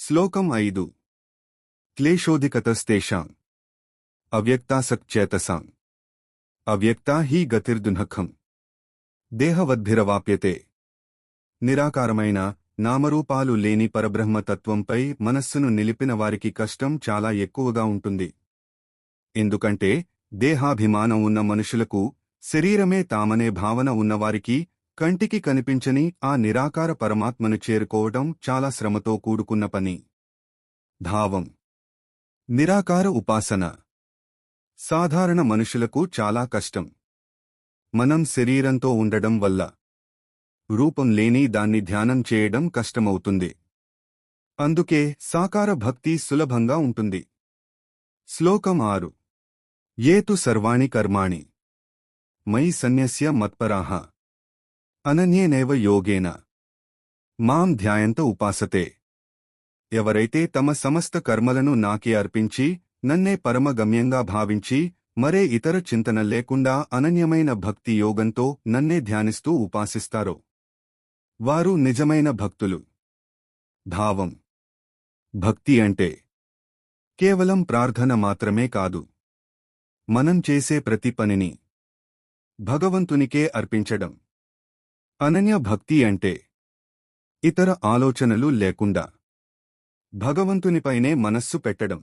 శ్లోకం 5 క్లేశోధికతస్తేషాం అవ్యక్తాసక్చేతసాం అవ్యక్తా హి గతిర్దుఃఖం దేహవద్భిరవాప్యతే. నిరాకారమైన నామరూపాలు లేని పరబ్రహ్మతత్వంపై మనస్సును నిలిపిన వారికి కష్టం చాలా ఎక్కువగా ఉంటుంది. ఎందుకంటే దేహాభిమానం ఉన్న మనుషులకు, శరీరమే తామనే భావన ఉన్నవారికి కంటికి కనిపించని ఆ నిరాకార పరమాత్మను చేరుకోవడం చాలా శ్రమతో కూడుకున్న పని. భావం. నిరాకార ఉపాసన సాధారణ మనుషులకు చాలా కష్టం. మనం శరీరంతో ఉండడం వల్ల రూపం లేని దాన్ని ధ్యానం చేయడం కష్టమవుతుంది. అందుకే సాకార భక్తి సులభంగా ఉంటుంది. శ్లోకం 6 ఏతు సర్వాణి కర్మాణి మయి సన్యస్య మత్పరాః అనన్యేనైవ యోగేన మాం ధ్యాయంత ఉపాసతే. ఎవరైతే తమ సమస్త కర్మలను నాకే అర్పించి నన్నే పరమగమ్యంగా భావించి మరే ఇతర చింతన లేకుండా అనన్యమైన భక్తి యోగంతో నన్నే ధ్యానిస్తూ ఉపాసిస్తారో వారు నిజమైన భక్తులు. భావం. భక్తి అంటే కేవలం ప్రార్థన మాత్రమే కాదు. మనం చేసే ప్రతి పనిని భగవంతునికే అర్పించడం. అనన్య భక్తి అంటే ఇతర ఆలోచనలు లేకుండా భగవంతునిపైనే మనస్సు పెట్టడం.